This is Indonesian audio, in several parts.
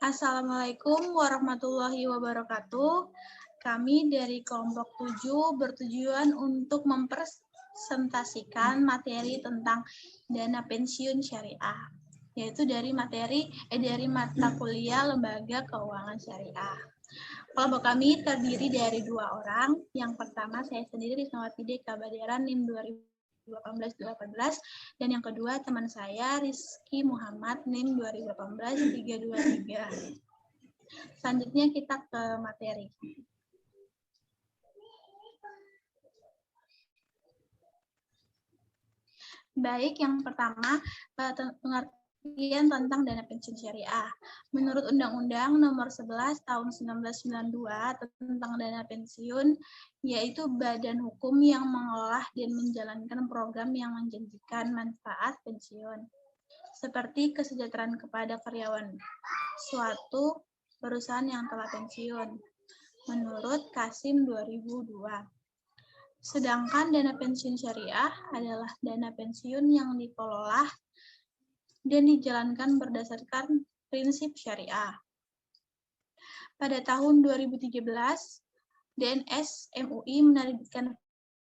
Assalamualaikum warahmatullahi wabarakatuh. Kami dari kelompok 7 bertujuan untuk mempresentasikan materi tentang dana pensiun syariah, yaitu dari mata kuliah Lembaga Keuangan Syariah. Kelompok kami terdiri dari 2 orang. Yang pertama saya sendiri Risnawati Deka Baderan NIM 2018 dan yang kedua teman saya Rizky Muhammad NIM 2018-323. Selanjutnya kita ke materi. Baik, yang pertama pengertian tentang dana pensiun syariah. Menurut Undang-Undang Nomor 11 Tahun 1992 tentang dana pensiun, yaitu badan hukum yang mengolah dan menjalankan program yang menjanjikan manfaat pensiun, seperti kesejahteraan kepada karyawan suatu perusahaan yang telah pensiun, menurut Kasim 2002. Sedangkan dana pensiun syariah adalah dana pensiun yang dikelola dan dijalankan berdasarkan prinsip syariah. Pada tahun 2013, DNS MUI menerbitkan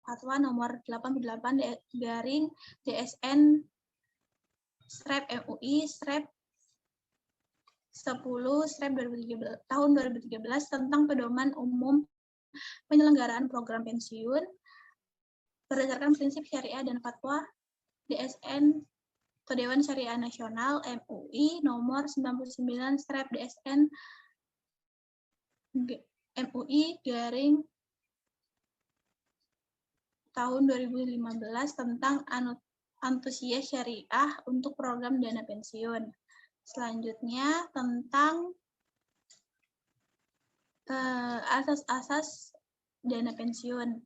Fatwa Nomor 88-DSN/MUI/10/2013 tahun 2013 tentang pedoman umum penyelenggaraan program pensiun berdasarkan prinsip syariah dan fatwa DSN atau Dewan Syariah Nasional MUI nomor 99/DSN MUI garing tahun 2015 tentang antusias syariah untuk program dana pensiun. Selanjutnya tentang asas-asas dana pensiun.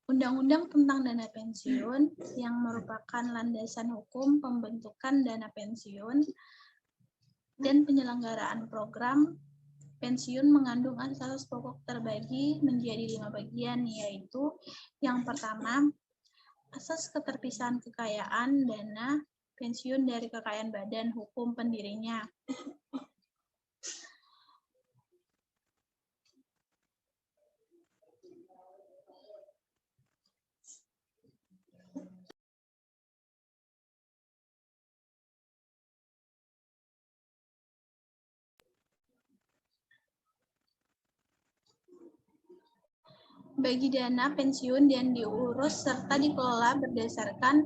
Undang-undang tentang dana pensiun yang merupakan landasan hukum pembentukan dana pensiun dan penyelenggaraan program pensiun mengandung asas pokok terbagi menjadi 5 bagian, yaitu yang pertama, asas keterpisahan kekayaan dana pensiun dari kekayaan badan hukum pendirinya. Bagi dana pensiun yang diurus serta dikelola berdasarkan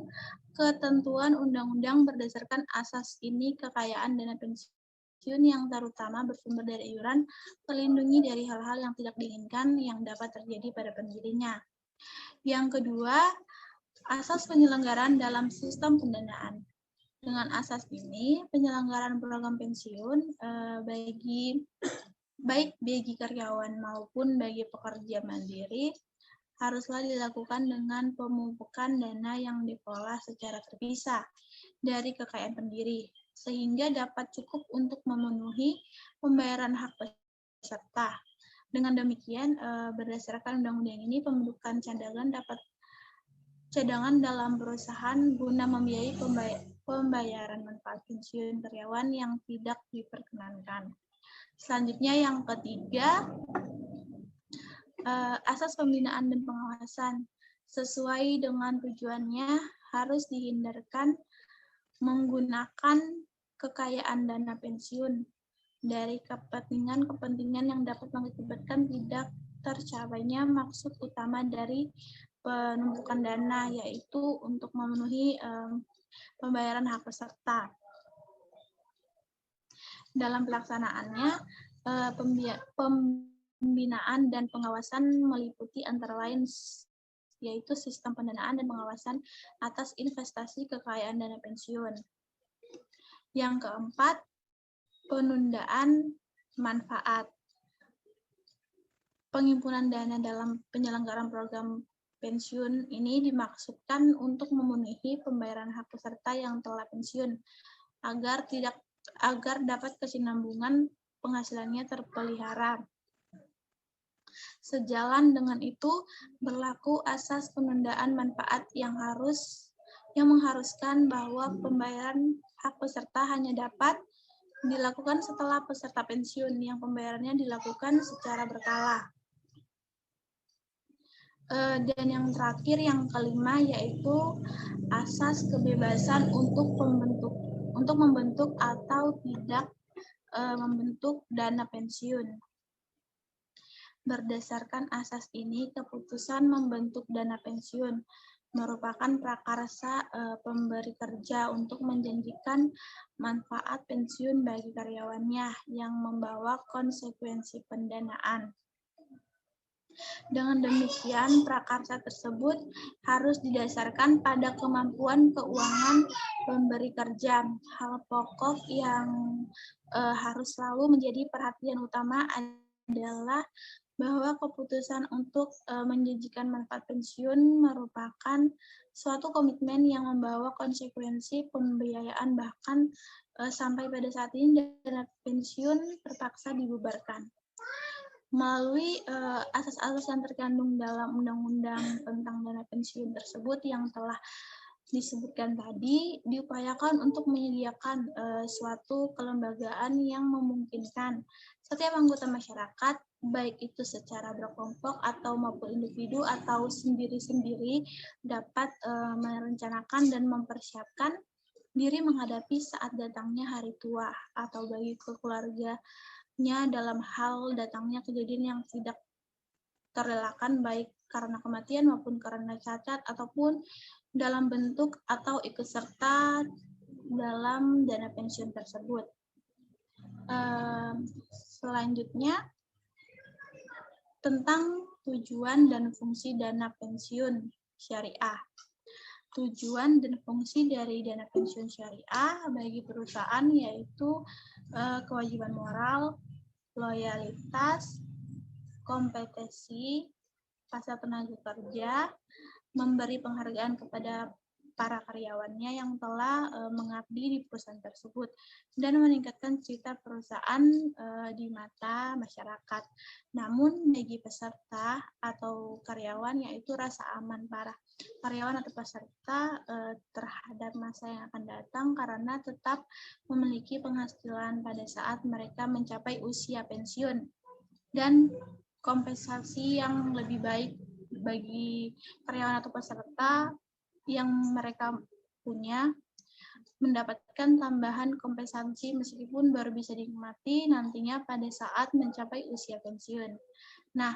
ketentuan undang-undang berdasarkan asas ini kekayaan dana pensiun yang terutama bersumber dari iuran terlindungi dari hal-hal yang tidak diinginkan yang dapat terjadi pada pendirinya. Yang kedua, asas penyelenggaraan dalam sistem pendanaan. Dengan asas ini, penyelenggaraan program pensiun baik bagi karyawan maupun bagi pekerja mandiri haruslah dilakukan dengan pemupukan dana yang dikelola secara terpisah dari kekayaan pendiri, sehingga dapat cukup untuk memenuhi pembayaran hak peserta. Dengan demikian, berdasarkan undang-undang ini, pembentukan cadangan dalam perusahaan guna membiayai pembayaran manfaat pensiun karyawan yang tidak diperkenankan. Selanjutnya yang ketiga, asas pembinaan dan pengawasan. Sesuai dengan tujuannya harus dihindarkan menggunakan kekayaan dana pensiun dari kepentingan-kepentingan yang dapat mengakibatkan tidak tercapainya maksud utama dari penumpukan dana, yaitu untuk memenuhi pembayaran hak peserta. Dalam pelaksanaannya, pembinaan dan pengawasan meliputi antara lain yaitu sistem pendanaan dan pengawasan atas investasi kekayaan dana pensiun. Yang keempat, penundaan manfaat. Pengimpunan dana dalam penyelenggaraan program pensiun ini dimaksudkan untuk memenuhi pembayaran hak peserta yang telah pensiun agar dapat kesinambungan penghasilannya terpelihara. Sejalan dengan itu, berlaku asas penundaan manfaat yang mengharuskan bahwa pembayaran hak peserta hanya dapat dilakukan setelah peserta pensiun yang pembayarannya dilakukan secara berkala. Dan yang terakhir, yang kelima, yaitu asas kebebasan untuk membentuk atau tidak membentuk dana pensiun. Berdasarkan asas ini, keputusan membentuk dana pensiun merupakan prakarsa pemberi kerja untuk menjanjikan manfaat pensiun bagi karyawannya yang membawa konsekuensi pendanaan. Dengan demikian, prakarsa tersebut harus didasarkan pada kemampuan keuangan pemberi kerja. Hal pokok yang harus selalu menjadi perhatian utama adalah bahwa keputusan untuk menjanjikan manfaat pensiun merupakan suatu komitmen yang membawa konsekuensi pembiayaan, bahkan sampai pada saat ini dana pensiun terpaksa dibubarkan. Melalui asas-asas yang terkandung dalam Undang-Undang tentang dana pensiun tersebut yang telah disebutkan tadi, diupayakan untuk menyediakan suatu kelembagaan yang memungkinkan setiap anggota masyarakat, baik itu secara berkelompok atau maupun individu atau sendiri-sendiri, dapat merencanakan dan mempersiapkan diri menghadapi saat datangnya hari tua, atau bagi keluarga dalam hal datangnya kejadian yang tidak terelakkan, baik karena kematian maupun karena cacat, ataupun dalam bentuk atau ikut serta dalam dana pensiun tersebut. Selanjutnya, tentang tujuan dan fungsi dana pensiun syariah. Tujuan dan fungsi dari dana pensiun syariah bagi perusahaan yaitu kewajiban moral, loyalitas, kompetensi, pasar tenaga kerja, memberi penghargaan kepada para karyawannya yang telah mengabdi di perusahaan tersebut, dan meningkatkan citra perusahaan di mata masyarakat. Namun bagi peserta atau karyawan, yaitu rasa aman para karyawan atau peserta terhadap masa yang akan datang karena tetap memiliki penghasilan pada saat mereka mencapai usia pensiun, dan kompensasi yang lebih baik bagi karyawan atau peserta yang mereka punya, mendapatkan tambahan kompensasi meskipun baru bisa dinikmati nantinya pada saat mencapai usia pensiun. Nah,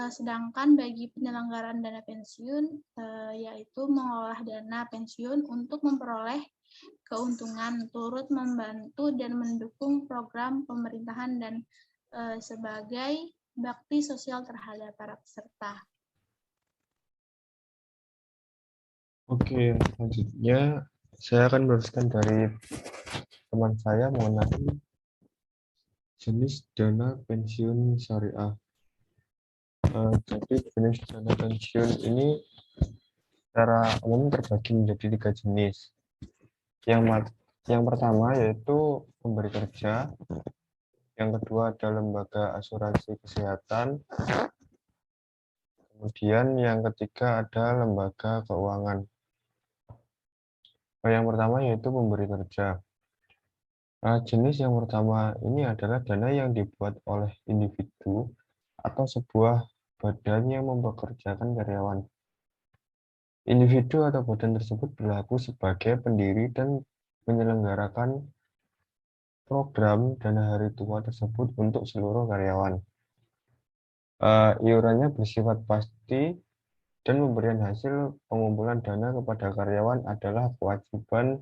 sedangkan bagi penyelenggaraan dana pensiun, yaitu mengolah dana pensiun untuk memperoleh keuntungan, turut membantu dan mendukung program pemerintahan dan sebagai bakti sosial terhadap para peserta. Oke, selanjutnya saya akan meneruskan dari teman saya mengenai jenis dana pensiun syariah. Jadi jenis dana pensiun ini secara umum terbagi menjadi 3 jenis. Yang pertama yaitu pemberi kerja, yang kedua adalah lembaga asuransi kesehatan, kemudian yang ketiga ada lembaga keuangan. Yang pertama yaitu pemberi kerja. Jenis yang pertama ini adalah dana yang dibuat oleh individu atau sebuah badan yang mempekerjakan karyawan. Individu atau badan tersebut berlaku sebagai pendiri dan menyelenggarakan program dana hari tua tersebut untuk seluruh karyawan. Iurannya bersifat pasti dan pemberian hasil pengumpulan dana kepada karyawan adalah kewajiban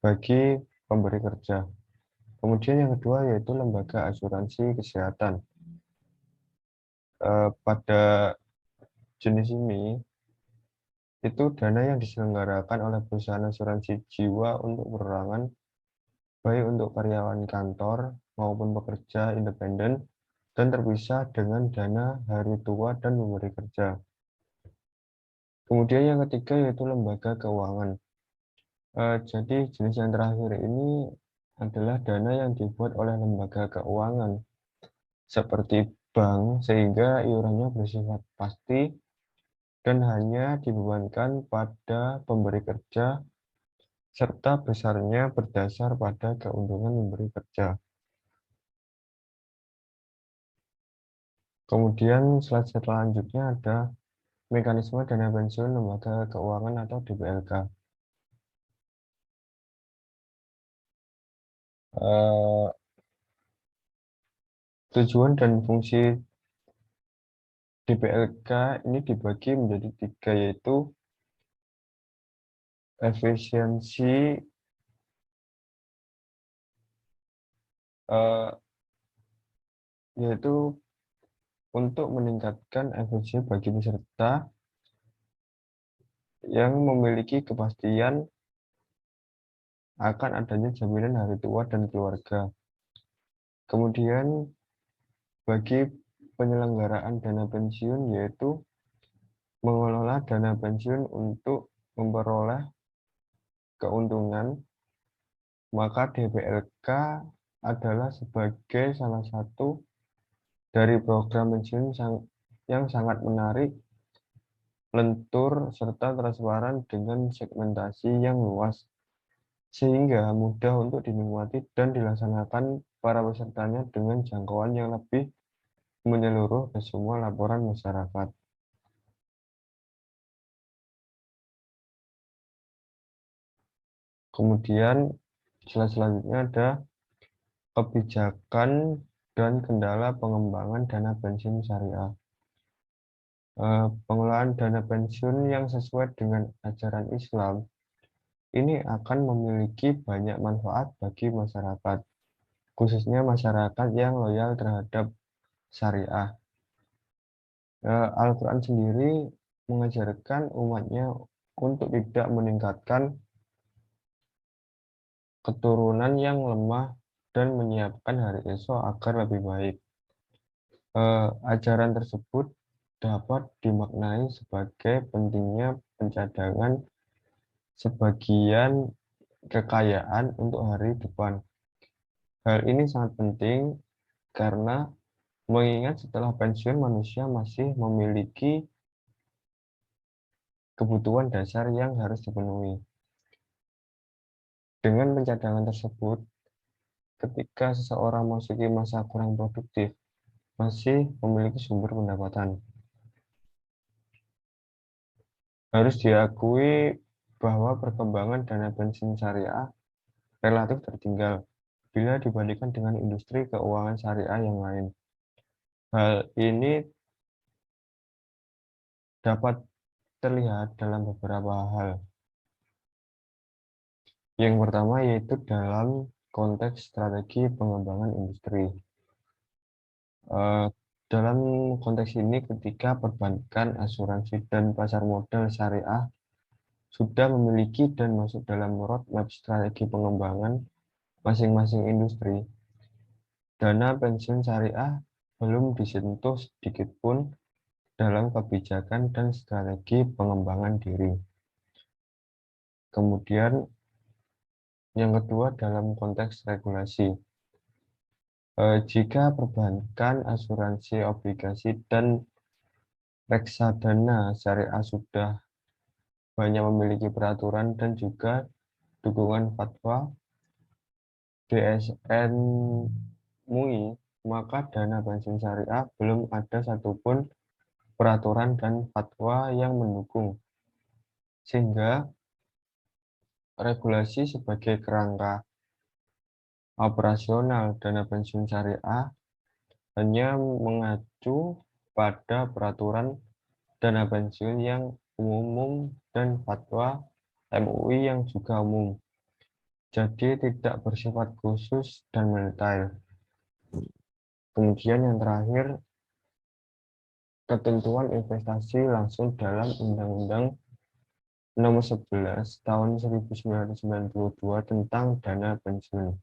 bagi pemberi kerja. Kemudian yang kedua yaitu lembaga asuransi kesehatan. Pada jenis ini, itu dana yang diselenggarakan oleh perusahaan asuransi jiwa untuk perorangan, baik untuk karyawan kantor maupun pekerja independen, dan terpisah dengan dana hari tua dan pemberi kerja. Kemudian yang ketiga yaitu lembaga keuangan. Jadi jenis yang terakhir ini adalah dana yang dibuat oleh lembaga keuangan seperti bank, sehingga iurannya bersifat pasti dan hanya dibebankan pada pemberi kerja serta besarnya berdasar pada keuntungan memberi kerja. Kemudian slide selanjutnya ada mekanisme dana pensiun lembaga keuangan atau DPLK. Tujuan dan fungsi DPLK ini dibagi menjadi 3, yaitu efisiensi, yaitu untuk meningkatkan efisiensi bagi peserta yang memiliki kepastian akan adanya jaminan hari tua dan keluarga. Kemudian bagi penyelenggaraan dana pensiun, yaitu mengelola dana pensiun untuk memperoleh keuntungan, maka DPLK adalah sebagai salah satu dari program pensiun yang sangat menarik, lentur, serta transparan dengan segmentasi yang luas, sehingga mudah untuk dinikmati dan dilaksanakan para pesertanya dengan jangkauan yang lebih menyeluruh ke semua laporan masyarakat. Kemudian selanjutnya ada kebijakan dan kendala pengembangan dana pensiun syariah. Pengelolaan dana pensiun yang sesuai dengan ajaran Islam ini akan memiliki banyak manfaat bagi masyarakat, khususnya masyarakat yang loyal terhadap syariah. Al-Quran sendiri mengajarkan umatnya untuk tidak meningkatkan keturunan yang lemah dan menyiapkan hari esok agar lebih baik. Ajaran tersebut dapat dimaknai sebagai pentingnya pencadangan sebagian kekayaan untuk hari depan. Hal ini sangat penting karena mengingat setelah pensiun manusia masih memiliki kebutuhan dasar yang harus dipenuhi. Dengan pencadangan tersebut, ketika seseorang memasuki masa kurang produktif, masih memiliki sumber pendapatan. Harus diakui bahwa perkembangan dana pensiun syariah relatif tertinggal bila dibandingkan dengan industri keuangan syariah yang lain. Hal ini dapat terlihat dalam beberapa hal. Yang pertama yaitu dalam konteks strategi pengembangan industri. Dalam konteks ini, ketika perbankan, asuransi, dan pasar modal syariah sudah memiliki dan masuk dalam roadmap strategi pengembangan masing-masing industri, dana pensiun syariah belum disentuh sedikit pun dalam kebijakan dan strategi pengembangan diri. Kemudian yang kedua dalam konteks regulasi. Jika perbankan, asuransi, obligasi, dan reksadana syariah sudah banyak memiliki peraturan dan juga dukungan fatwa DSN MUI, maka dana pensiun syariah belum ada satupun peraturan dan fatwa yang mendukung, sehingga regulasi sebagai kerangka operasional dana pensiun syariah hanya mengacu pada peraturan dana pensiun yang umum dan fatwa MUI yang juga umum, jadi tidak bersifat khusus dan mendetail. Kemudian yang terakhir, ketentuan investasi langsung dalam Undang-Undang Nomor 11 Tahun 1992 tentang dana pensiun.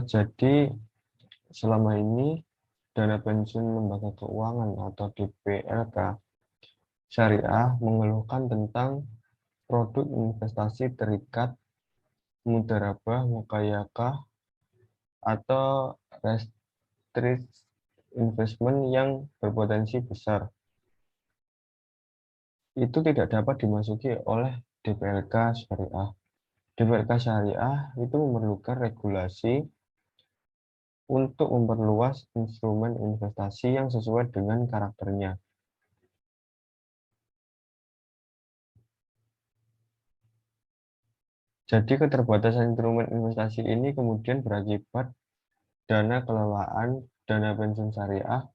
Jadi selama ini dana pensiun lembaga keuangan atau DPLK syariah mengeluhkan tentang produk investasi terikat, mudharabah, mukayakah, atau restricted investment yang berpotensi besar. Itu tidak dapat dimasuki oleh DPLK Syariah. DPLK Syariah itu memerlukan regulasi untuk memperluas instrumen investasi yang sesuai dengan karakternya. Jadi keterbatasan instrumen investasi ini kemudian berakibat dana kelolaan dana pensiun syariah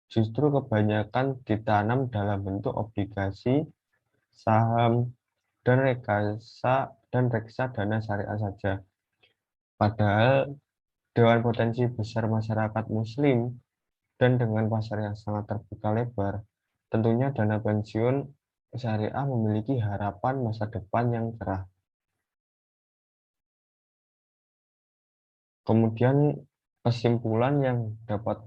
justru kebanyakan ditanam dalam bentuk obligasi, saham, dan reksa dana syariah saja. Padahal dengan potensi besar masyarakat muslim dan dengan pasar yang sangat terbuka lebar, tentunya dana pensiun syariah memiliki harapan masa depan yang cerah. Kemudian kesimpulan yang dapat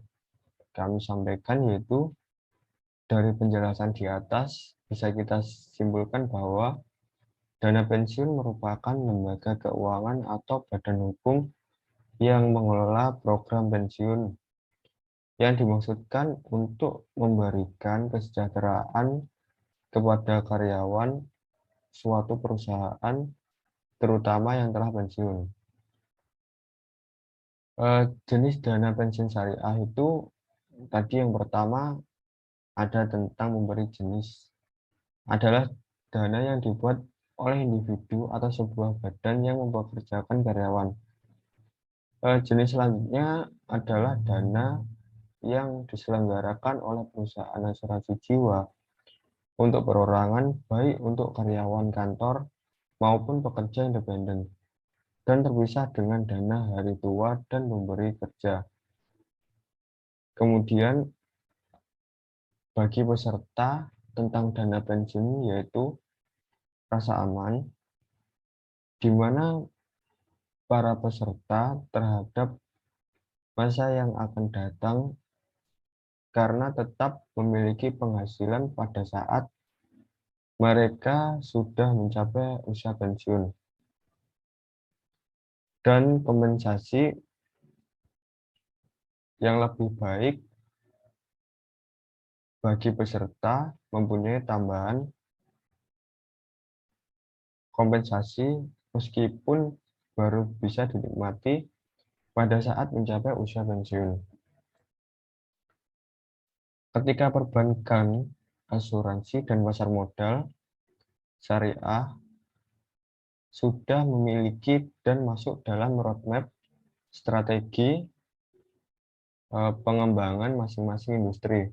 kami sampaikan yaitu dari penjelasan di atas bisa kita simpulkan bahwa dana pensiun merupakan lembaga keuangan atau badan hukum yang mengelola program pensiun yang dimaksudkan untuk memberikan kesejahteraan kepada karyawan suatu perusahaan, terutama yang telah pensiun. Jenis dana pensiun syariah itu tadi yang pertama ada tentang memberi jenis adalah dana yang dibuat oleh individu atau sebuah badan yang mempekerjakan karyawan. Jenis selanjutnya adalah dana yang diselenggarakan oleh perusahaan asuransi jiwa untuk perorangan baik untuk karyawan kantor maupun pekerja independen dan terpisah dengan dana hari tua dan pemberi kerja. Kemudian bagi peserta tentang dana pensiun yaitu rasa aman, di mana para peserta terhadap masa yang akan datang karena tetap memiliki penghasilan pada saat mereka sudah mencapai usia pensiun. Dan kompensasi yang lebih baik bagi peserta mempunyai tambahan kompensasi meskipun baru bisa dinikmati pada saat mencapai usia pensiun. Ketika perbankan, asuransi, dan pasar modal syariah sudah memiliki dan masuk dalam roadmap strategi pengembangan masing-masing industri,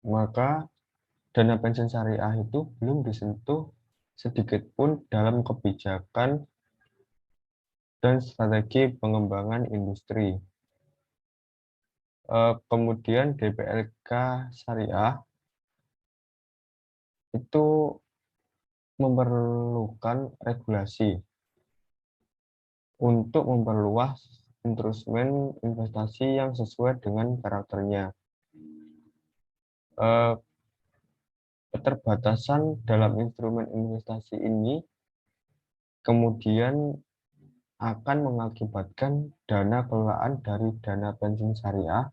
maka dana pensiun syariah itu belum disentuh sedikit pun dalam kebijakan dan strategi pengembangan industri. Kemudian DPLK syariah itu memerlukan regulasi untuk memperluas instrumen investasi yang sesuai dengan karakternya. Keterbatasan dalam instrumen investasi ini kemudian akan mengakibatkan dana kelolaan dari dana pensiun syariah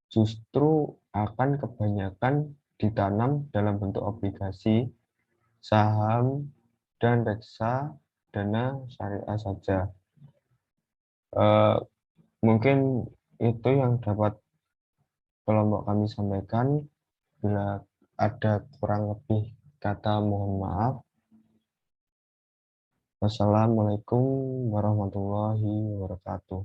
justru akan kebanyakan ditanam dalam bentuk obligasi, saham, dan reksa dana syariah saja. Mungkin itu yang dapat kelompok kami sampaikan. Bila ada kurang lebih kata mohon maaf. Wassalamualaikum warahmatullahi wabarakatuh.